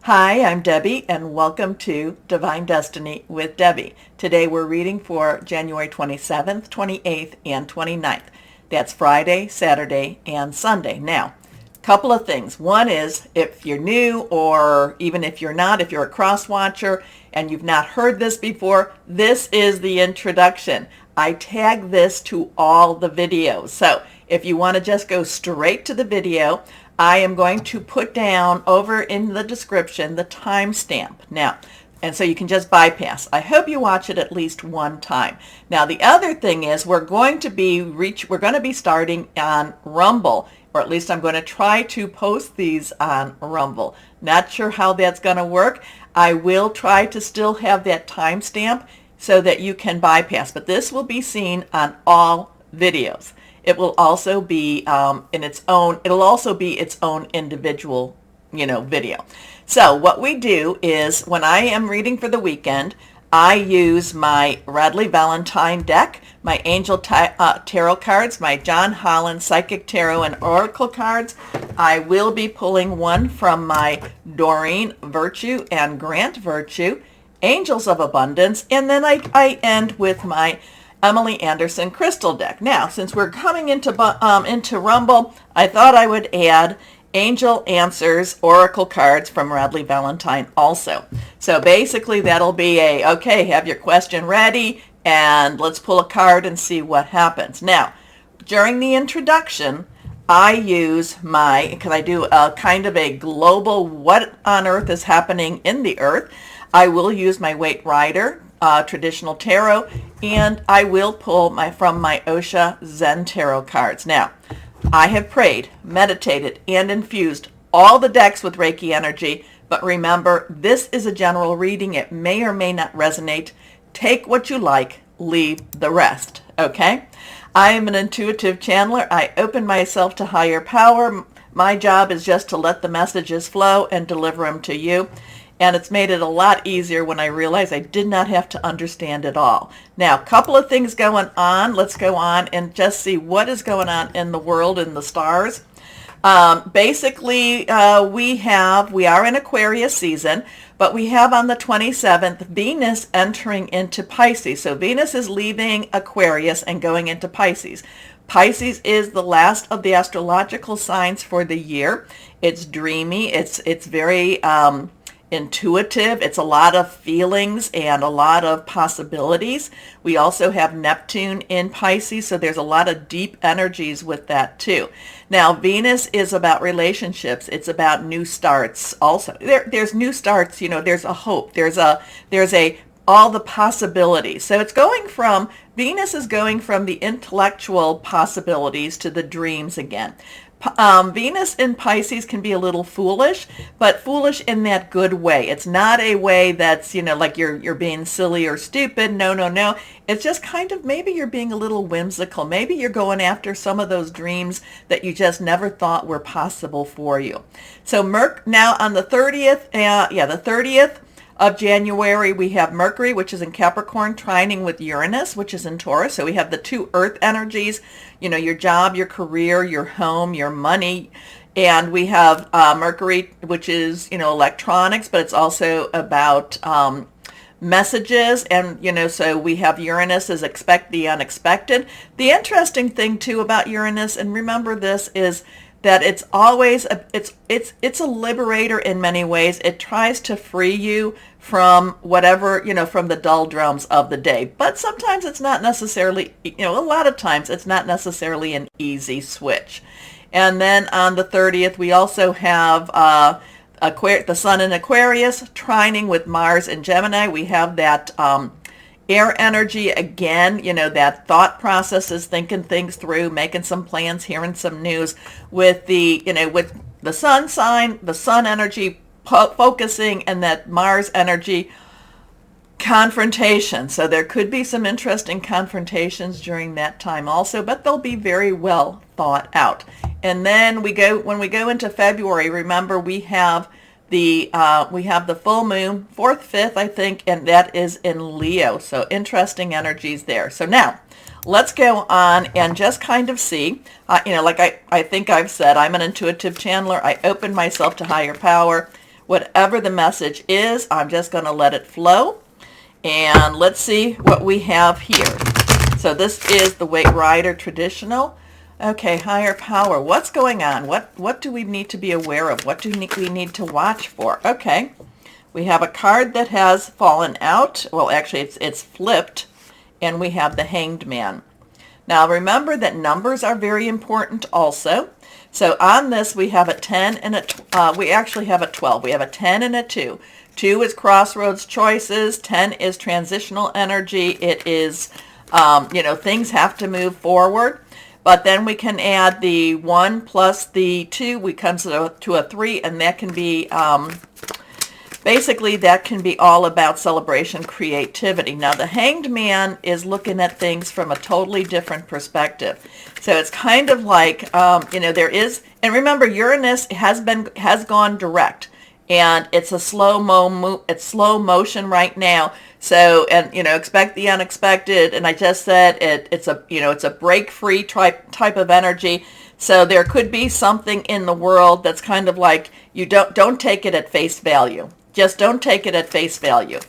Hi, I'm Debbie, and welcome to Divine Destiny with Debbie. Today we're reading for January 27th, 28th, and 29th. That's Friday, Saturday, and Sunday. Now, couple of things. One is, if you're new, or even if you're not, if you're a cross watcher and you've not heard this before, this is the introduction. I tag this to all the videos. So if you want to just go straight to the video, I am going to put down over in the description the timestamp. Now, and so you can just bypass. I hope you watch it at least one time. Now, the other thing is we're going to be starting on Rumble, or at least I'm going to try to post these on Rumble. Not sure how that's going to work. I will try to still have that timestamp so that you can bypass, but this will be seen on all videos. It will also be it'll also be its own individual, video. So what we do is, when I am reading for the weekend, I use my Radley Valentine deck, my Angel Tarot cards, my John Holland Psychic Tarot and Oracle cards. I will be pulling one from my Doreen Virtue and Grant Virtue, Angels of Abundance, and then I end with my Emily Anderson Crystal deck. Now, since we're coming into Rumble, I thought I would add Angel Answers Oracle cards from Radley Valentine also. So basically that'll be okay, have your question ready, and let's pull a card and see what happens. Now, during the introduction, I use because I do a kind of a global what on earth is happening in the earth, I will use my Waite Rider traditional tarot, and I will pull from my Osha Zen tarot cards. Now, I have prayed, meditated, and infused all the decks with Reiki energy, but remember, this is a general reading. It may or may not resonate. Take what you like, leave the rest, okay? I am an intuitive channeler. I open myself to higher power. My job is just to let the messages flow and deliver them to you. And it's made it a lot easier when I realized I did not have to understand it all. Now, a couple of things going on. Let's go on and just see what is going on in the world, in the stars. Basically, we are in Aquarius season, but we have on the 27th Venus entering into Pisces. So Venus is leaving Aquarius and going into Pisces. Pisces is the last of the astrological signs for the year. It's dreamy. It's very intuitive. It's a lot of feelings and a lot of possibilities. We also have Neptune in Pisces, so there's a lot of deep energies with that too. Now, Venus is about relationships. It's about new starts also. There's new starts, there's a hope. There's all the possibilities. So Venus is going from the intellectual possibilities to the dreams again. Venus in Pisces can be a little foolish, but foolish in that good way. It's not a way that's, like you're being silly or stupid. No. It's just kind of, maybe you're being a little whimsical. Maybe you're going after some of those dreams that you just never thought were possible for you. So now on the 30th, the 30th of January, we have Mercury, which is in Capricorn, trining with Uranus, which is in Taurus. So we have the two earth energies, your job, your career, your home, your money. And we have Mercury, which is, electronics, but it's also about messages. And, so we have Uranus as expect the unexpected. The interesting thing, too, about Uranus, and remember this, is that it's always it's a liberator in many ways. It tries to free you from whatever, from the doldrums of the day. But sometimes it's not necessarily, a lot of times it's not necessarily an easy switch. And then on the 30th, we also have the Sun in Aquarius trining with Mars in Gemini. We have that air energy again, that thought process is thinking things through, making some plans, hearing some news with with the sun sign, the sun energy focusing, and that Mars energy confrontation. So there could be some interesting confrontations during that time also, but they'll be very well thought out. And then when we go into February, remember we have the full moon, 4th, 5th, I think, and that is in Leo. So interesting energies there. So now let's go on and just kind of see, like I think I've said, I'm an intuitive channeler. I open myself to higher power. Whatever the message is, I'm just going to let it flow. And let's see what we have here. So this is the White Rider traditional. Okay, higher power. What's going on? What do we need to be aware of? What do we need to watch for? Okay, we have a card that has fallen out. Well, actually, it's flipped, and we have the Hanged Man. Now, remember that numbers are very important also. So on this, we have a 10 and we actually have a 12. We have a 10 and a 2. 2 is crossroads choices. 10 is transitional energy. It is, things have to move forward. But then we can add the 1 plus the 2, we come to a 3, and that can be, basically that can be all about celebration, creativity. Now the Hanged Man is looking at things from a totally different perspective. So it's kind of like, there is, and remember Uranus has gone direct. And it's a slow motion right now. So, and expect the unexpected. And I just said it's a break free type of energy. So there could be something in the world that's kind of like, you don't take it at face value. Just don't take it at face value.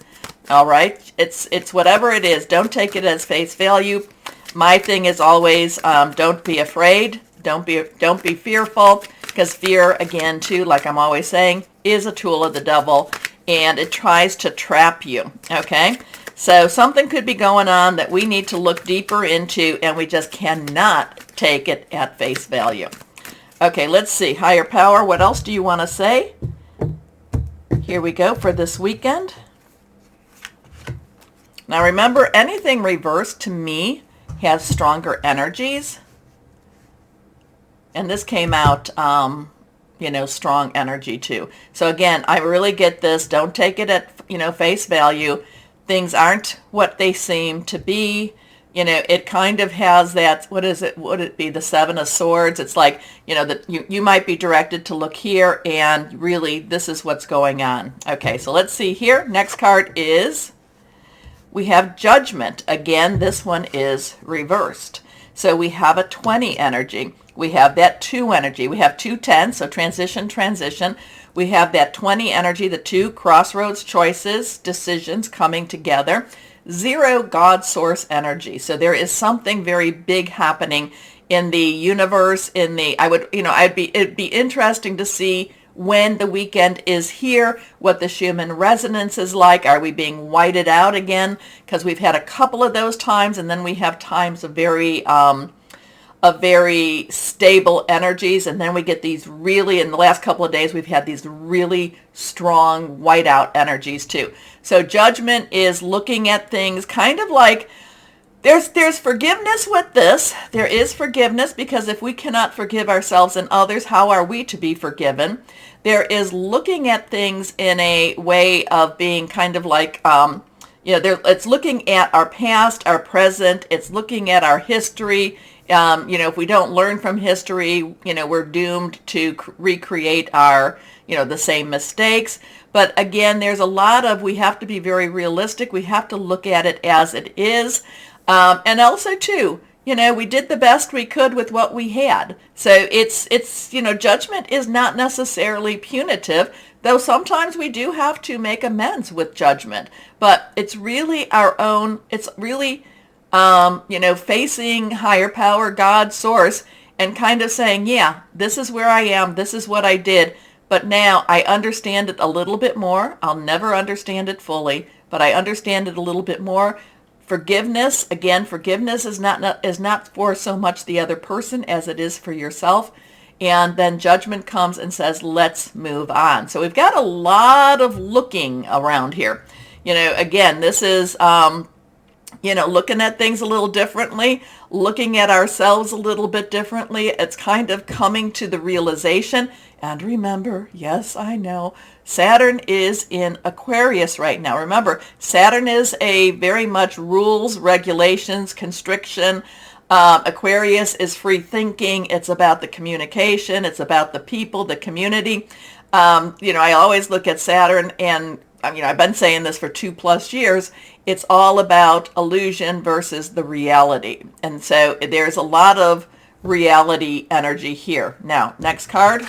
All right, it's whatever it is. Don't take it as face value. My thing is always don't be afraid. Don't be fearful, because fear, again, too, like I'm always saying, is a tool of the devil, and it tries to trap you, okay? So something could be going on that we need to look deeper into, and we just cannot take it at face value. Okay, let's see. Higher power, what else do you want to say? Here we go for this weekend. Now remember, anything reversed to me has stronger energies. And this came out, strong energy too. So again, I really get this. Don't take it at, face value. Things aren't what they seem to be. It kind of has that, what is it? Would it be the 7 of Swords? It's like, that you might be directed to look here, and really this is what's going on. Okay, so let's see here. Next card is, we have Judgment. Again, this one is reversed. So we have a 20 energy. We have that 2 energy. We have 2 10s, so transition. We have that 20 energy, the 2 crossroads choices, decisions coming together. 0 God source energy. So there is something very big happening in the universe. It'd be interesting to see when the weekend is here, what the Schumann resonance is like. Are we being whited out again? Because we've had a couple of those times, and then we have times of very stable energies, and then we get these really, in the last couple of days, we've had these really strong whiteout energies too. So Judgment is looking at things kind of like, there's forgiveness with this. There is forgiveness, because if we cannot forgive ourselves and others, how are we to be forgiven? There is looking at things in a way of being kind of like, it's looking at our past, our present, it's looking at our history. If we don't learn from history, we're doomed to recreate our, the same mistakes. But again, there's a lot of, we have to be very realistic. We have to look at it as it is. And also too, we did the best we could with what we had. So it's Judgment is not necessarily punitive, though sometimes we do have to make amends with Judgment. But it's really our own, it's really, facing higher power, God, source, and kind of saying, yeah, this is where I am, this is what I did, but now I understand it a little bit more. I'll never understand it fully, but I understand it a little bit more. Forgiveness, again, forgiveness is not for so much the other person as it is for yourself. And then Judgment comes and says, let's move on. So we've got a lot of looking around here. Again, this is, looking at things a little differently, looking at ourselves a little bit differently. It's kind of coming to the realization. And remember, yes, I know, Saturn is in Aquarius right now. Remember, Saturn is a very much rules, regulations, constriction. Aquarius is free thinking. It's about the communication. It's about the people, the community. I always look at Saturn, and I've been saying this for 2+ years. It's all about illusion versus the reality. And so there's a lot of reality energy here. Now, next card.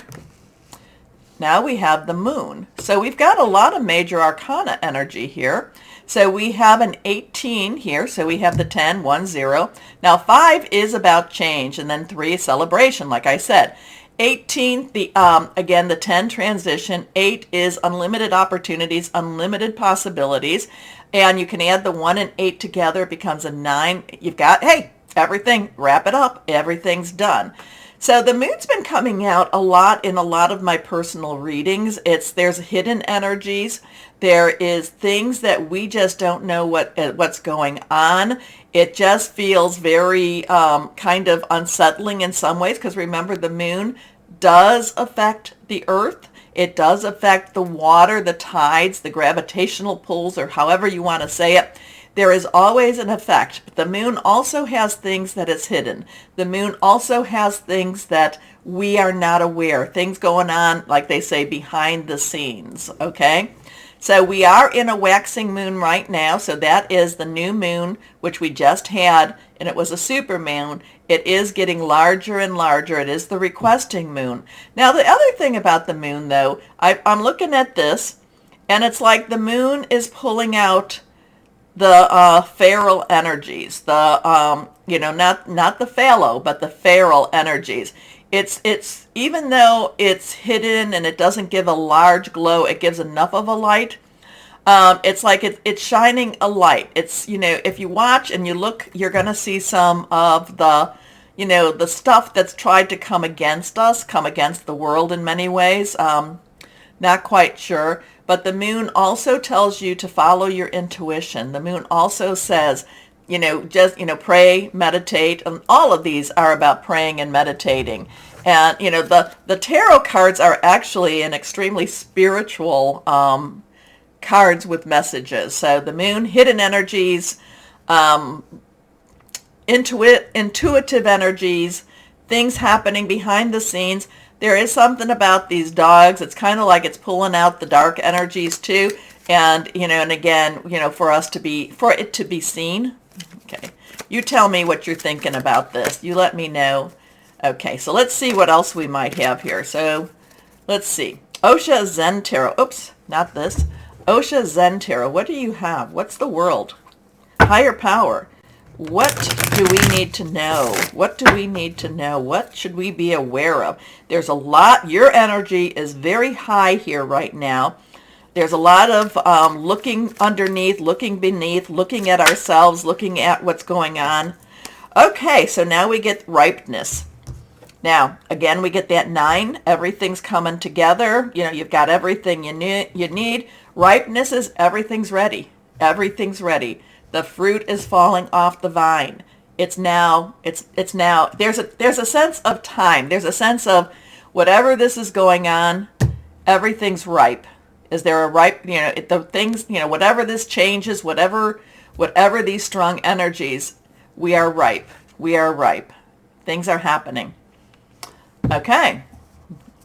Now we have the moon. So we've got a lot of major arcana energy here. So we have an 18 here. So we have the 10, 1, 0. Now 5 is about change, and then 3 is celebration, like I said. 18, again, the 10 transition. 8 is unlimited opportunities, unlimited possibilities. And you can add the 1 and 8 together. It becomes a 9. You've got, hey, everything, wrap it up. Everything's done. So the moon's been coming out a lot in a lot of my personal readings. There's hidden energies. There is things that we just don't know what's going on. It just feels very kind of unsettling in some ways, because remember, the moon does affect the earth. It does affect the water, the tides, the gravitational pulls, or however you want to say it. There is always an effect. But the moon also has things that is hidden. The moon also has things that we are not aware. Things going on, like they say, behind the scenes, okay? So we are in a waxing moon right now. So that is the new moon, which we just had, and it was a super moon. It is getting larger and larger. It is the requesting moon. Now, the other thing about the moon, though, I'm looking at this, and it's like the moon is pulling out the feral energies, the not the phalo, but the feral energies. It's even though it's hidden and it doesn't give a large glow, it gives enough of a light. It's like it's shining a light. It's, if you watch and you look, you're going to see some of the, the stuff that's tried to come against us, come against the world in many ways. Not quite sure. But the moon also tells you to follow your intuition. The moon also says, pray, meditate. And all of these are about praying and meditating. And, the tarot cards are actually an extremely spiritual cards with messages. So the moon, hidden energies, intuitive energies, things happening behind the scenes. There is something about these dogs. It's kind of like it's pulling out the dark energies too. And, and again, for it to be seen. Okay. You tell me what you're thinking about this. You let me know. Okay. So let's see what else we might have here. So let's see. Osha Zen Tarot. Oops, not this. Osha Zen Tarot. What do you have? What's the world? Higher power. What do we need to know? What do we need to know? What should we be aware of? There's a lot. Your energy is very high here right now. There's a lot of looking underneath, looking beneath, looking at ourselves, looking at what's going on. Okay, so now we get ripeness. Now, again, we get that 9. Everything's coming together. You've got everything you need. Ripeness is everything's ready. Everything's ready. The fruit is falling off the vine. It's now, there's a sense of time. There's a sense of whatever this is going on, everything's ripe. Is there a ripe, the things, whatever this changes, whatever these strong energies, we are ripe. We are ripe. Things are happening. Okay.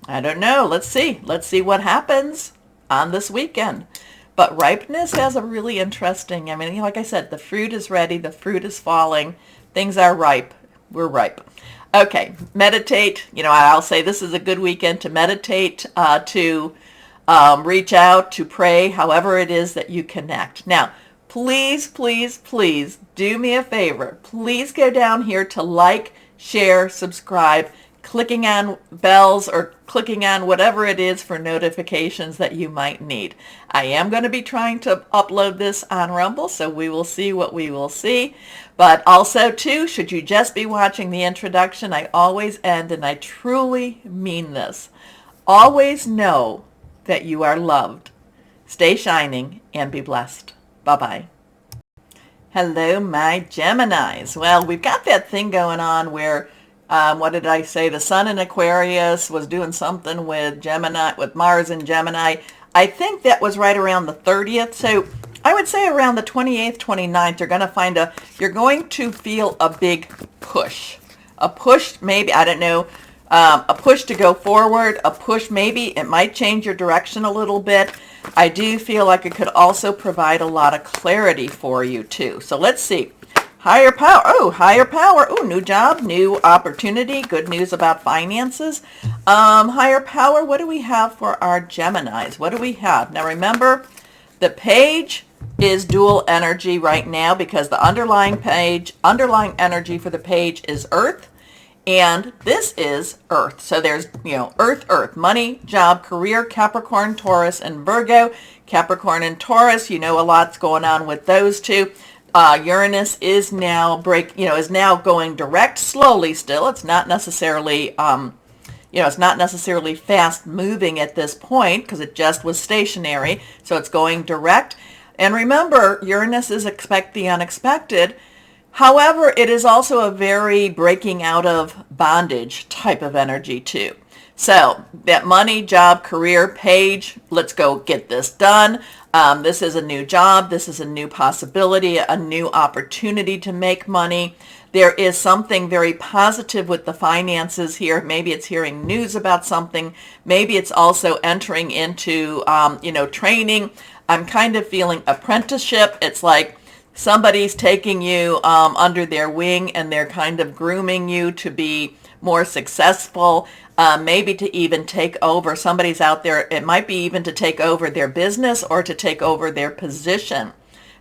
I don't know. Let's see. Let's see what happens on this weekend. But ripeness has a really interesting, like I said, the fruit is ready, the fruit is falling, things are ripe, we're ripe. Okay, meditate. I'll say this is a good weekend to meditate, to reach out, to pray, however it is that you connect. Now, please, please, please do me a favor. Please go down here to like, share, subscribe, clicking on bells or clicking on whatever it is for notifications that you might need. I am going to be trying to upload this on Rumble, so we will see what we will see. But also, too, should you just be watching the introduction, I always end, and I truly mean this. Always know that you are loved. Stay shining and be blessed. Bye-bye. Hello, my Geminis. Well, we've got that thing going on where what did I say? The sun in Aquarius was doing something with Gemini, with Mars in Gemini. I think that was right around the 30th. So I would say around the 28th, 29th, you're going to feel a big push. A push, maybe, I don't know, a push to go forward, a push, maybe it might change your direction a little bit. I do feel like it could also provide a lot of clarity for you too. So let's see. Higher power. Oh, higher power. Oh, new job, new opportunity. Good news about finances. Higher power. What do we have for our Geminis? What do we have? Now remember, the page is dual energy right now because the underlying energy for the page is Earth. And this is Earth. So there's, Earth, money, job, career, Capricorn, Taurus, and Virgo. Capricorn and Taurus, a lot's going on with those two. Uranus is now going direct slowly still. It's not necessarily, fast moving at this point because it just was stationary. So it's going direct. And remember, Uranus is expect the unexpected. However, it is also a very breaking out of bondage type of energy too. So that money, job, career, page, let's go get this done. This is a new job. This is a new possibility, a new opportunity to make money. There is something very positive with the finances here. Maybe it's hearing news about something. Maybe it's also entering into, training. I'm kind of feeling apprenticeship. It's like somebody's taking you under their wing and they're kind of grooming you to be more successful, maybe to even take over. Somebody's out there, it might be even to take over their business or to take over their position.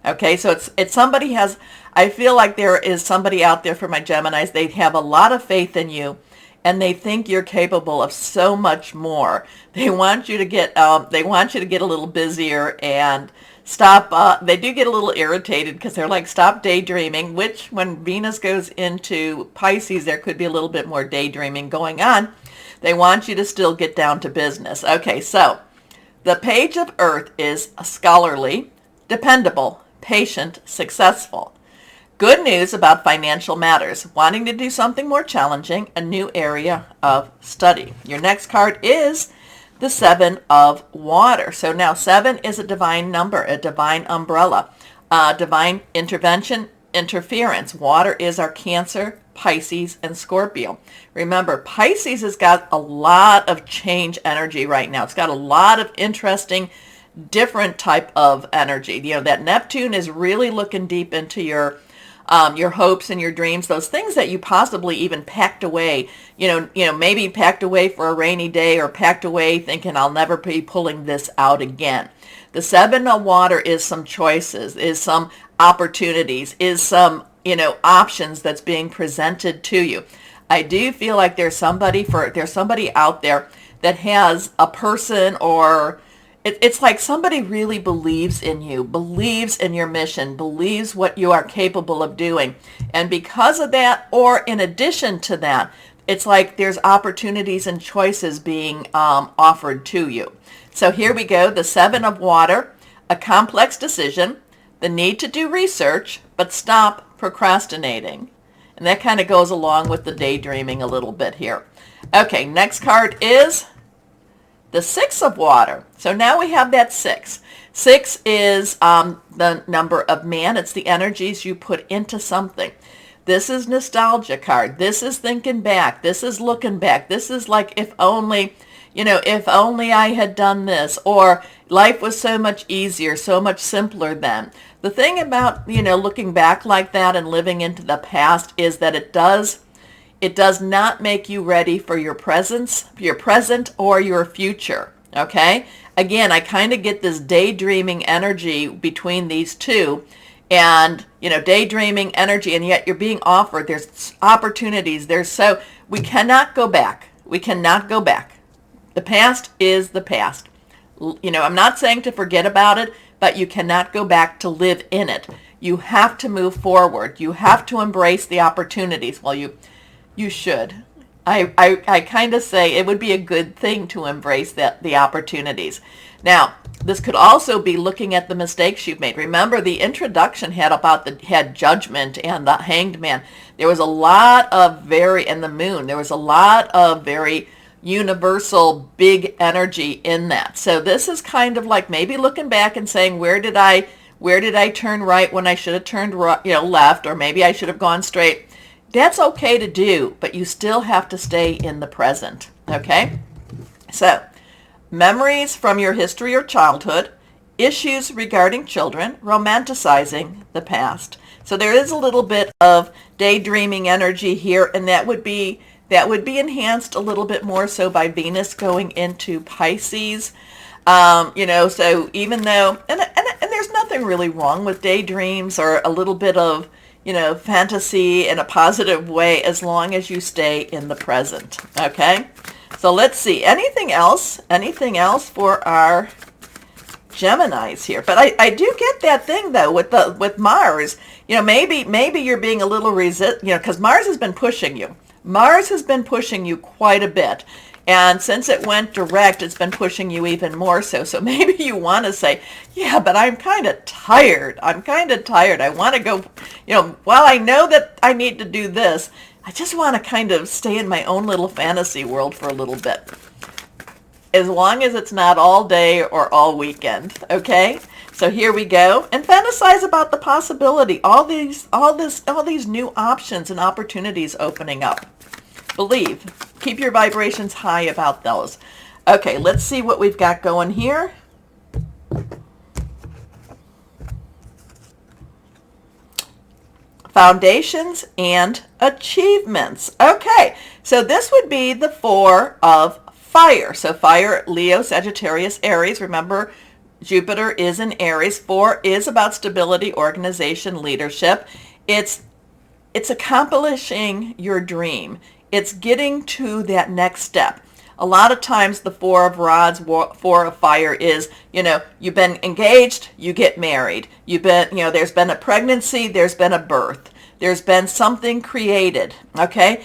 Okay, so it's somebody has, I feel like there is somebody out there for my Geminis. They have a lot of faith in you and they think you're capable of so much more. They want you to get a little busier and stop. They do get a little irritated because they're like, stop daydreaming, which when Venus goes into Pisces, there could be a little bit more daydreaming going on. They want you to still get down to business. Okay, so the page of Earth is scholarly, dependable, patient, successful. Good news about financial matters. Wanting to do something more challenging, a new area of study. Your next card is the 7 of water. So now 7 is a divine number, a divine umbrella, divine intervention, interference. Water is our Cancer, Pisces, and Scorpio. Remember, Pisces has got a lot of change energy right now. It's got a lot of interesting, different type of energy. That Neptune is really looking deep into your hopes and your dreams, those things that you possibly even packed away, maybe packed away for a rainy day or packed away thinking I'll never be pulling this out again. The 7 of water is some choices, is some opportunities, is some, options that's being presented to you. I do feel like there's somebody out there that has a person or it's like somebody really believes in you, believes in your mission, believes what you are capable of doing. And because of that, or in addition to that, it's like there's opportunities and choices being offered to you. So here we go, the 7 of water, a complex decision, the need to do research, but stop procrastinating. And that kind of goes along with the daydreaming a little bit here. Okay, next card is the 6 of water. So now we have that 6. 6 is the number of man. It's the energies you put into something. This is nostalgia card. This is thinking back. This is looking back. This is like if only I had done this, or life was so much easier, so much simpler then. The thing about, looking back like that and living into the past is that it does not make you ready for your present or your future, okay? Again, I kind of get this daydreaming energy between these two, and, daydreaming energy, and yet you're being offered, there's opportunities, we cannot go back. We cannot go back. The past is the past. I'm not saying to forget about it, but you cannot go back to live in it. You have to move forward. You have to embrace the opportunities. Well, you should. I kind of say it would be a good thing to embrace the opportunities. Now, this could also be looking at the mistakes you've made. Remember, the introduction had judgment and the hanged man. There was a lot of and the moon. There was a lot of very universal big energy in that. So this is kind of like maybe looking back and saying, where did I turn right when I should have turned left, or maybe I should have gone straight. That's okay to do, but you still have to stay in the present, okay? So, memories from your history or childhood, issues regarding children, romanticizing the past. So there is a little bit of daydreaming energy here, and that would be enhanced a little bit more so by Venus going into Pisces. So even though, and there's nothing really wrong with daydreams or a little bit of, fantasy in a positive way as long as you stay in the present. Okay? So let's see. Anything else for our Geminis here? But I do get that thing though with Mars. Maybe you're being a little because Mars has been pushing you. Mars has been pushing you quite a bit. And since it went direct, it's been pushing you even more so. So maybe you want to say, yeah, but I'm kind of tired. I want to go, while I know that I need to do this, I just want to kind of stay in my own little fantasy world for a little bit. As long as it's not all day or all weekend, okay? So here we go. And fantasize about the possibility, all these new options and opportunities opening up. Believe. Keep your vibrations high about those. Okay, let's see what we've got going here. Foundations and achievements. Okay, so this would be the 4 of fire. So fire, Leo, Sagittarius, Aries. Remember, Jupiter is in Aries. 4 is about stability, organization, leadership. It's accomplishing your dream. It's getting to that next step. A lot of times the 4 of rods, 4 of fire is, you've been engaged, you get married. There's been a pregnancy, there's been a birth. There's been something created, okay?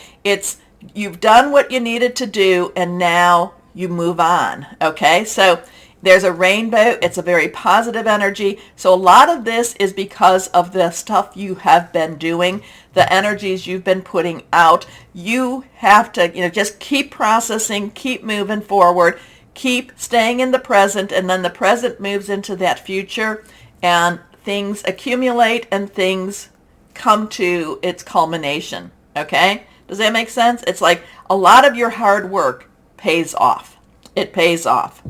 You've done what you needed to do, and now you move on, okay? So there's a rainbow. It's a very positive energy. So a lot of this is because of the stuff you have been doing, the energies you've been putting out. You have to, just keep processing, keep moving forward, keep staying in the present, and then the present moves into that future, and things accumulate and things come to its culmination, okay? Does that make sense? It's like a lot of your hard work pays off. It pays off.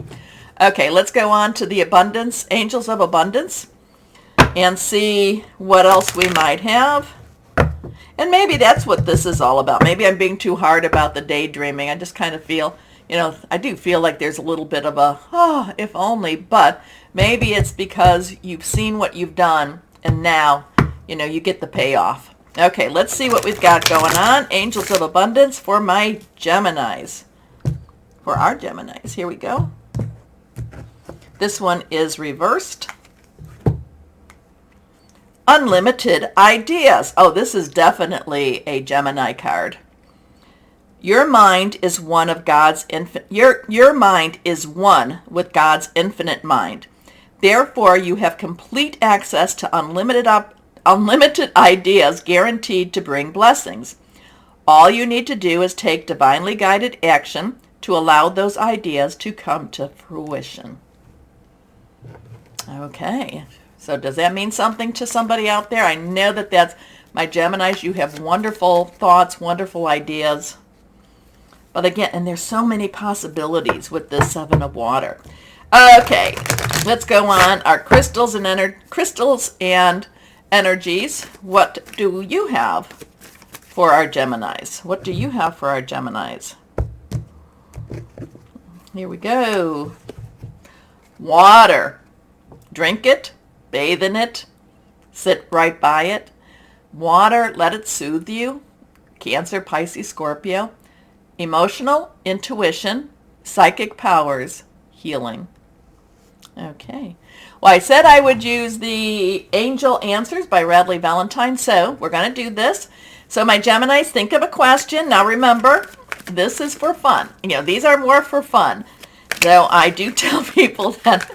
Okay, let's go on to the abundance, angels of abundance, and see what else we might have. And maybe that's what this is all about. Maybe I'm being too hard about the daydreaming. I just kind of feel, I do feel like there's a little bit of a, if only, but maybe it's because you've seen what you've done, and now, you get the payoff. Okay, let's see what we've got going on. Angels of abundance for my Geminis. For our Geminis, here we go. This one is reversed. Unlimited ideas. Oh, this is definitely a Gemini card. Your mind is one of God's your mind is one with God's infinite mind. Therefore, you have complete access to unlimited ideas guaranteed to bring blessings. All you need to do is take divinely guided action to allow those ideas to come to fruition. Okay, so does that mean something to somebody out there? I know that that's my Geminis. You have wonderful thoughts, wonderful ideas. But again, and there's so many possibilities with this 7 of water. Okay, let's go on. Our crystals and energies. What do you have for our Geminis? What do you have for our Geminis? Here we go. Water. Drink it, bathe in it, sit right by it. Water, let it soothe you. Cancer, Pisces, Scorpio. Emotional, intuition, psychic powers, healing. Okay. Well, I said I would use the Angel Answers by Radley Valentine, so we're going to do this. So my Geminis, think of a question. Now remember, this is for fun. These are more for fun. Though I do tell people that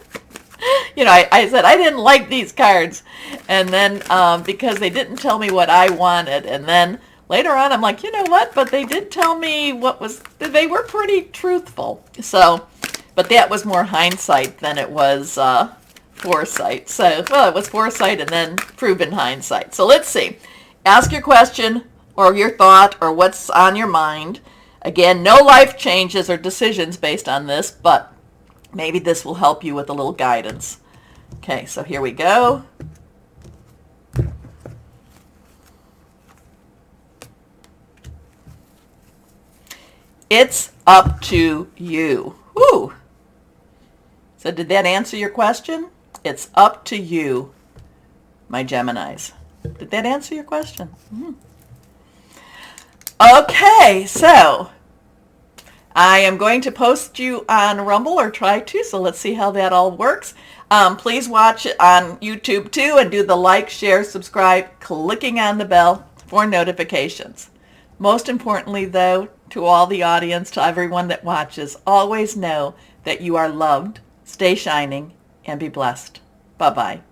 I said I didn't like these cards, and then because they didn't tell me what I wanted, and then later on I'm like, you know what, but they did tell me they were pretty truthful. So, but that was more hindsight than it was foresight. So, well, it was foresight and then proven hindsight. So let's see. Ask your question or your thought or what's on your mind. Again, no life changes or decisions based on this, but maybe this will help you with a little guidance. Okay, so here we go. It's up to you. Woo! So did that answer your question? It's up to you, my Geminis. Did that answer your question? Okay, so I am going to post you on Rumble, or try to, so let's see how that all works. Please watch it on YouTube too, and do the like, share, subscribe, clicking on the bell for notifications. Most importantly, though, to all the audience, to everyone that watches, always know that you are loved, stay shining, and be blessed. Bye-bye.